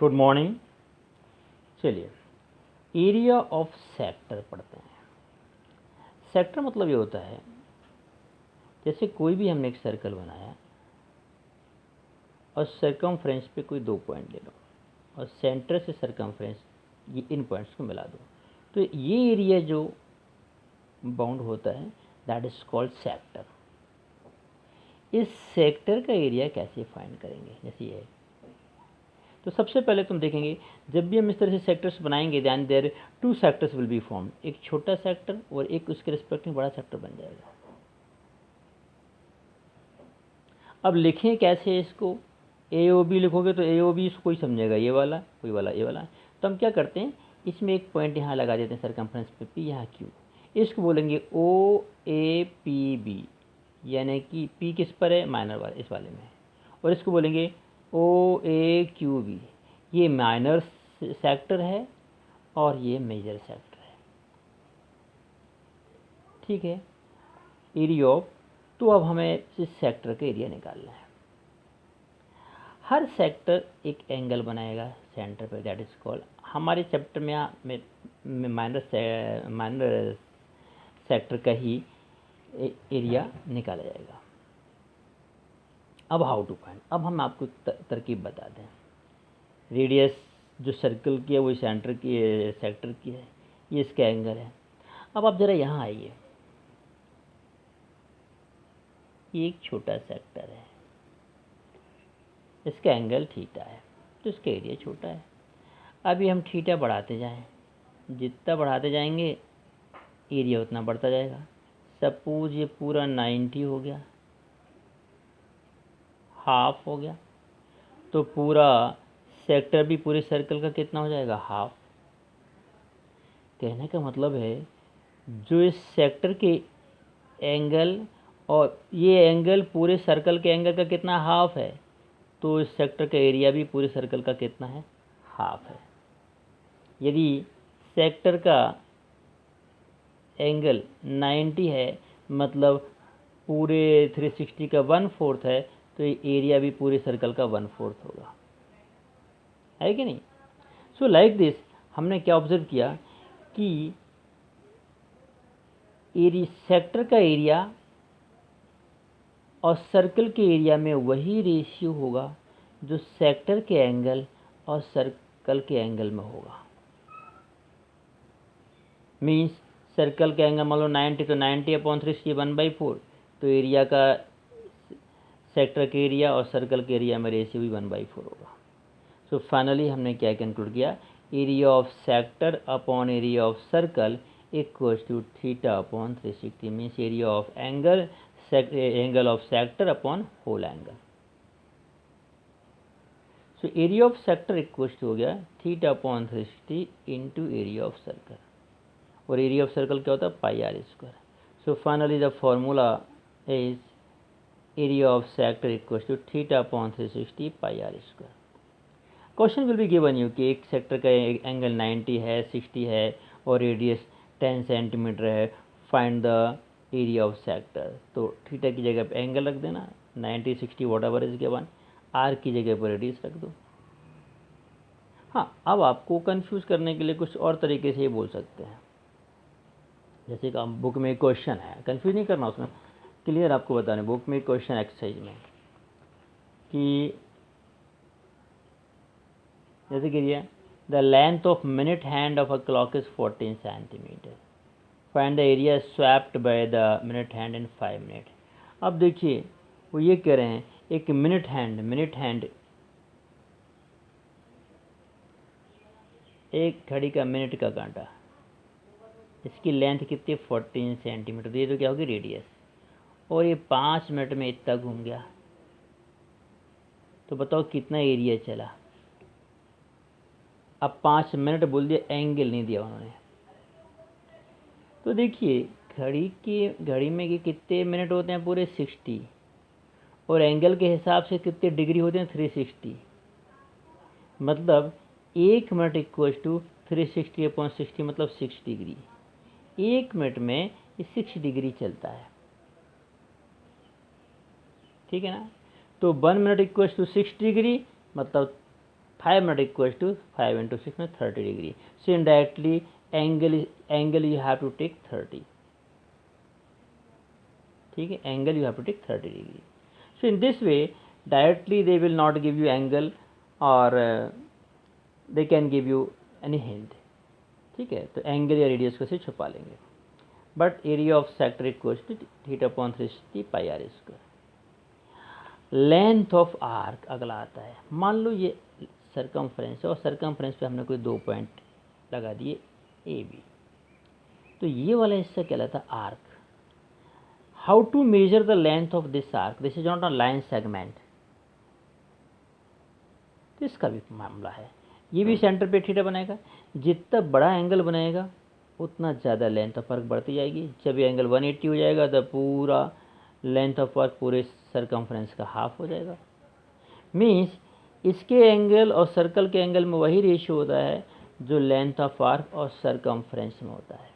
Good morning. चलिए area of sector पढ़ते हैं। सेक्टर मतलब ये होता है जैसे कोई भी हमने एक सर्कल बनाया और सर्कमफ्रेंस पे कोई 2 पॉइंट ले लो और सेंटर से सर्कमफ्रेंस ये इन पॉइंट्स को मिला दो, तो ये एरिया जो बाउंड होता है दैट इज कॉल्ड सेक्टर। इस सेक्टर का एरिया कैसे फाइंड करेंगे, जैसे ये है। तो सबसे पहले तुम देखेंगे जब भी हम इस तरह से सेक्टर्स बनाएंगे then there 2 sectors will be form, एक छोटा सेक्टर और एक उसके रिस्पेक्ट में बड़ा सेक्टर बन जाएगा। अब लिखें कैसे इसको, ए ओ बी लिखोगे तो ए ओ बी कोई समझेगा ये वाला, कोई वाला ये वाला। तो हम क्या करते हैं, इसमें एक पॉइंट यहाँ लगा देते हैं सर्कमफ्रेंस पे पी, यहाँ क्यू। इसको बोलेंगे ओ ए पी बी, यानी कि पी किस पर है, माइनर वाले इस वाले में, और इसको बोलेंगे ओ ए क्यू बी, ये माइनर सेक्टर है और ये मेजर सेक्टर है। ठीक है, एरिया ऑफ, तो अब हमें इस सेक्टर का एरिया निकालना है। हर सेक्टर एक एंगल बनाएगा सेंटर पर, दैट इज कॉल्ड, हमारे चैप्टर में माइनर सेक्टर का ही एरिया निकाला जाएगा। अब हाउ टू फाइंड, अब हम आपको तरकीब बता दें। रेडियस जो सर्कल की है वो सेंटर की सेक्टर की है, ये इसका एंगल है। अब आप ज़रा यहाँ आइए, ये एक छोटा सेक्टर है, इसका एंगल थीटा है, तो इसका एरिया छोटा है। अभी हम थीटा बढ़ाते जाएं, जितना बढ़ाते जाएंगे एरिया उतना बढ़ता जाएगा। सपोज ये पूरा 90 हो गया, हाफ हो गया, तो पूरा सेक्टर भी पूरे सर्कल का कितना हो जाएगा, हाफ। कहने का मतलब है जो इस सेक्टर के एंगल और ये एंगल पूरे सर्कल के एंगल का कितना, हाफ है, तो इस सेक्टर का एरिया भी पूरे सर्कल का कितना है, हाफ है। यदि सेक्टर का एंगल 90 है मतलब पूरे 360 का 1/4 है, तो ये एरिया भी पूरे सर्कल का 1/4 होगा, है कि नहीं। सो लाइक दिस हमने क्या ऑब्जर्व किया कि सेक्टर का एरिया और सर्कल के एरिया में वही रेशियो होगा जो सेक्टर के एंगल और सर्कल के एंगल में होगा। मीन्स सर्कल का एंगल मान लो 90, तो 90/3 1/4, तो एरिया का सेक्टर के एरिया और सर्कल के एरिया में रेशियो भी 1/4 होगा। सो फाइनली हमने क्या कंक्लूड किया, area of sector upon area of circle equals to θ/360, means area of angle of sector upon whole angle. So area of sector equals to हो गया θ/360 इंटू एरिया ऑफ सर्कल, और area of circle क्या होता है, πr²। So finally the formula is area of sector equals to θ/360 πr²। Question will be given you कि एक sector का angle 90 है, 60 है और रेडियस 10 सेंटीमीटर है, find the area of sector. तो थीटा की जगह पे एंगल रख देना, 90 60 what ever is given, are की जगह पर रेडियस रख दो। हाँ, अब आपको कंफ्यूज करने के लिए कुछ और तरीके से ये बोल सकते हैं, जैसे कि बुक में क्वेश्चन है, कंफ्यूज नहीं करना, उसमें क्लियर आपको बता रहे बुक में क्वेश्चन एक्सरसाइज में कि जैसे कि the length of minute hand of a clock is 14 centimetre, find the area swapped by the minute hand in 5 minute. अब देखिए वो ये कह रहे हैं एक मिनट हैंड एक घड़ी का मिनट का कांटा, इसकी लेंथ कितनी, 14 सेंटीमीटर, तो ये तो क्या होगी रेडियस, और ये 5 मिनट में इतना घूम गया, तो बताओ कितना एरिया चला। अब 5 मिनट बोल दिया, एंगल नहीं दिया उन्होंने। तो देखिए घड़ी में ये कितने मिनट होते हैं, पूरे 60, और एंगल के हिसाब से कितने डिग्री होते हैं, 360, मतलब 1 मिनट इक्वल्स टू 360/60 मतलब 6 डिग्री। 1 मिनट में ये 6 डिग्री चलता है, ठीक है ना। तो 1 मिनट इक्वल्स टू 6 डिग्री मतलब 5 मिनट इक्वल टू 5 इंटू 6 में 30 degree. So indirectly angle you have to take 30. ठीक है, angle you have to take 30 degree. So in this way directly they will not give you angle or they can give you any hint. ठीक है, तो angle या radius को से छुपा लेंगे. But area of sector equals to theta upon 360 pi are square. Length of arc अगला आता है. मान लो ये सर्कमफ्रेंस है और सर्कमफ्रेंस पे हमने कोई 2 पॉइंट लगा दिए ए बी, तो ये वाला हिस्सा कहलाता है arc. How to measure the length of this arc? This is not a line segment. तो इसका भी मामला है. ये भी सेंटर पे थीटा बनाएगा. जितना बड़ा एंगल बनाएगा उतना ज़्यादा लेंथ ऑफ आर्क बढ़ती जाएगी. जब ये एंगल 180 हो जाएगा तो पूरा लेंथ ऑफ आर्क पूरे सर्कमफ्रेंस का हाफ हो जाएगा. मीन्स इसके एंगल और सर्कल के एंगल में वही रेशियो होता है जो लेंथ ऑफ आर्क और सर्कमफ्रेंस में होता है.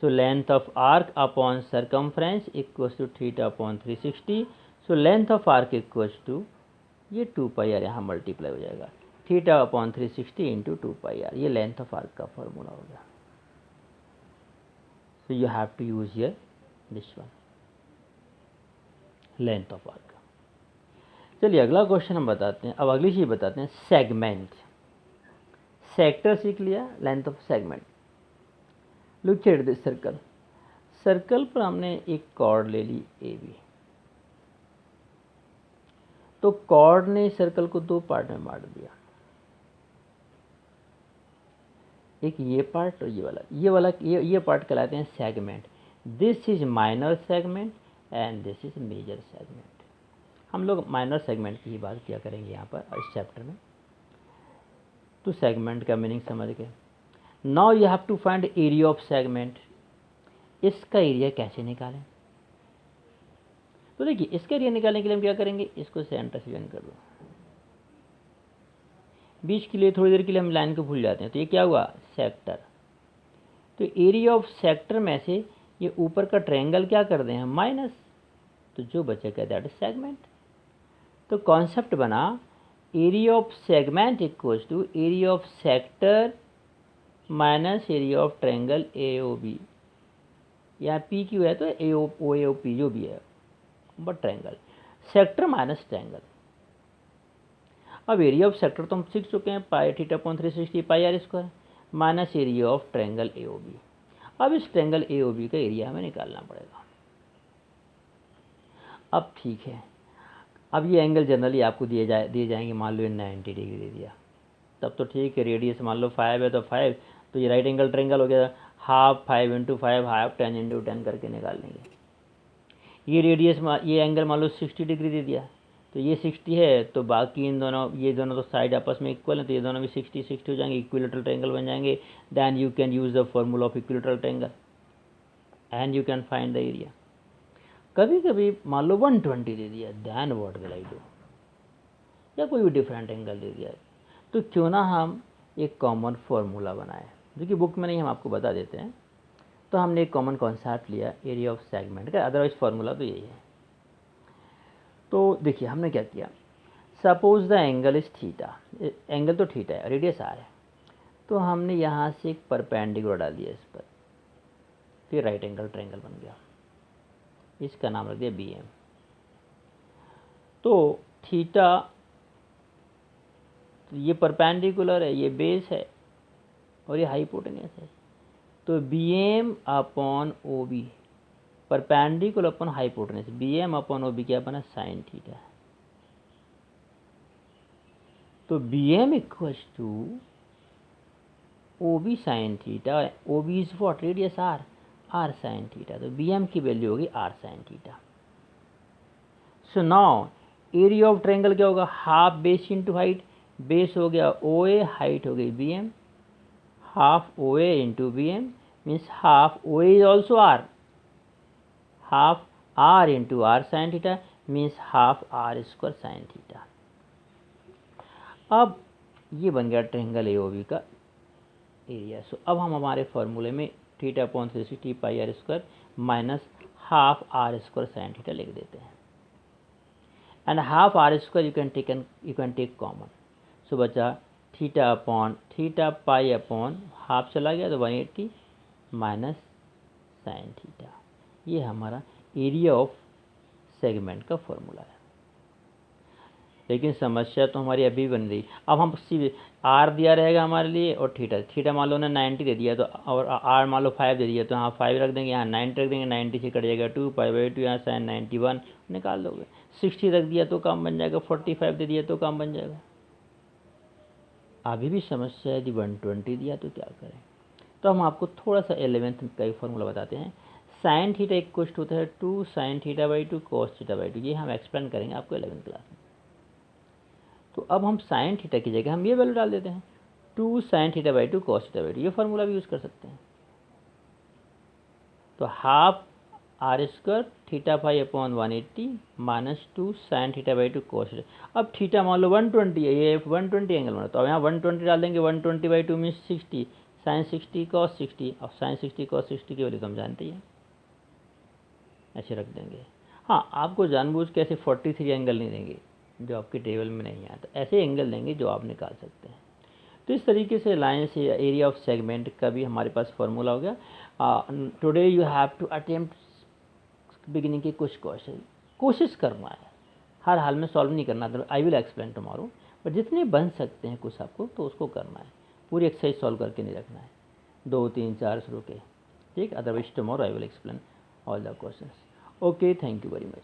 So length of arc upon circumference equals to theta upon 360. So length of arc equals to ये 2 पाई आर यहाँ मल्टीप्लाई हो जाएगा. Theta upon 360 into 2 pi R. ये लेंथ ऑफ आर्क का फॉर्मूला हो गया. So you have to use here this one, length of arc. चलिए अगला क्वेश्चन हम बताते हैं. अब अगली चीज़ बताते हैं सेगमेंट. सेक्टर सीख लिया, length of segment. Look at this circle. Circle पर हमने एक कॉर्ड ले ली ए बी. तो कॉर्ड ने सर्कल को 2 पार्ट में बांट दिया. एक ये पार्ट और ये पार्ट कहलाते हैं segment. This is minor segment and this is major segment. हम लोग माइनर सेगमेंट की ही बात किया करेंगे यहाँ पर इस चैप्टर में. तो सेगमेंट का मीनिंग समझ गए. Now you have to find area of segment. इसका एरिया कैसे निकालें? तो देखिए इसका एरिया निकालने के लिए हम क्या करेंगे, इसको सेंटर से ज्वाइन कर दो. बीच के लिए थोड़ी देर के लिए हम लाइन को भूल जाते हैं. तो ये क्या हुआ, सेक्टर. तो एरिया ऑफ सेक्टर में से ये ऊपर का ट्रायंगल क्या कर दें हम, माइनस. तो जो बचेगा दैट इज सेगमेंट. तो कॉन्सेप्ट बना area of segment equals to area of sector minus area of triangle A O B. यहाँ पी क्यू है तो ए ओ पी जो भी है, but triangle sector minus triangle. अब एरिया ऑफ सेक्टर तो हम सीख चुके हैं, pi theta upon 360 pi are square minus area of triangle A O B. अब इस ट्रायंगल ए ओ बी का एरिया हमें निकालना पड़ेगा. अब ठीक है, अब ये एंगल जनरली आपको दिए जाएंगे. मान लो 90 डिग्री दे दिया तब तो ठीक है. रेडियस मान लो 5 है तो 5, तो ये राइट एंगल ट्रायंगल हो गया. हाफ 5 इंटू 5 हाफ 10 इंटू 10 करके निकाल लेंगे. ये रेडियस ये एंगल मान लो 60 डिग्री दे दिया, तो ये 60 है तो बाकी इन दोनों ये दोनों तो साइड आपस में इक्वल है, तो ये दोनों भी 60 हो जाएंगे, इक्विलेटरल ट्रायंगल बन जाएंगे. Then you can use the formula of equilateral triangle and you can find the area. कभी कभी मान लो 120 दे दिया, then what will I do, या कोई भी डिफरेंट एंगल दे दिया, तो क्यों ना हम एक कॉमन फार्मूला बनाए, जो कि बुक में नहीं हम आपको बता देते हैं. तो हमने एक कॉमन कॉन्सेप्ट लिया एरिया ऑफ सेगमेंट का. अदरवाइज फार्मूला तो यही है. तो देखिए हमने क्या किया, suppose the angle is theta. Angle तो थीटा है, रेडियस आर है. तो हमने यहाँ से एक परपेंडिकुलर डाल दिया इस पर, फिर राइट एंगल ट्रायंगल बन गया. इसका नाम रख दिया बी एम. तो थीटा, ये परपेंडिकुलर है, ये बेस है और ये हाइपोटेन्यूस है. तो B M upon O B, perpendicular upon hypotenuse, B M upon O B क्या बना, साइन थीटा. तो B M equals to O B sine theta. O B is what, radius R, R sine theta. तो B M की value होगी R sine theta. So now area of triangle क्या होगा, half base into height. Base हो गया O A, height हो गई B M. Half O A into B M means half O A is also R. Half R into R sine theta means half are square sine theta. अब ये बन गया triangle A O B का area. So अब हम हमारे फॉर्मूले में theta upon 360 pi are square minus half are square sine theta लिख देते हैं. And half are square you can take common. So बचा theta upon theta pi upon half चला गया तो 180 माइनस साइन थीटा। ये हमारा एरिया ऑफ सेगमेंट का फॉर्मूला है। लेकिन समस्या तो हमारी अभी बन रही। अब हम सीधे आर दिया रहेगा हमारे लिए और थीटा मान लो ने 90 दे दिया तो, और आर मान लो 5 दे दिया तो यहाँ 5 रख देंगे, यहाँ 90 रख देंगे, 90 से कट जाएगा 2 पाई/2, यहाँ साइन 91 निकाल दोगे। 60 रख दिया तो काम बन जाएगा, 45 दे दिया तो काम बन जाएगा। अभी भी समस्या यदि 120 दिया तो क्या करें? तो हम आपको थोड़ा सा 11th का एक फॉर्मूला बताते हैं। साइन थीटा इक्वल होता है 2 sin θ/2 cos θ/2। ये हम एक्सप्लेन करेंगे आपको 11th क्लास में। तो अब हम साइन थीटा की जगह हम ये वैल्यू डाल देते हैं 2 sin θ/2 cos θ/2। ये फार्मूला भी यूज़ कर सकते हैं। तो half are square theta phi upon 180 minus 2 sin θ/2 cos θ। अब थीटा मान लो 120 है, ये 120 एंगल बना, तो अब यहाँ 120 डाल देंगे। 120/2 मीन्स 60 sin 60 cos 60। अब sin 60 cos 60 की वैल्यू तो हम जानते ही हैं, ऐसे रख देंगे। हाँ, आपको जानबूझ के ऐसे 43 एंगल नहीं देंगे जो आपके टेबल में नहीं आता, ऐसे एंगल देंगे जो आप निकाल सकते हैं। तो इस तरीके से लाइन से एरिया ऑफ सेगमेंट का भी हमारे पास फॉर्मूला हो गया। Today you have to attempt beginning के कुछ क्वेश्चन, कोशिश करना है, हर हाल में सॉल्व नहीं करना। तो I will explain tomorrow, but जितने बन सकते हैं कुछ आपको तो उसको करना है। पूरी एक्सरसाइज सॉल्व करके नहीं रखना है, 2 3 4 शुरू के, ठीक। Otherwise tomorrow I will explain all the questions. Okay, thank you very much.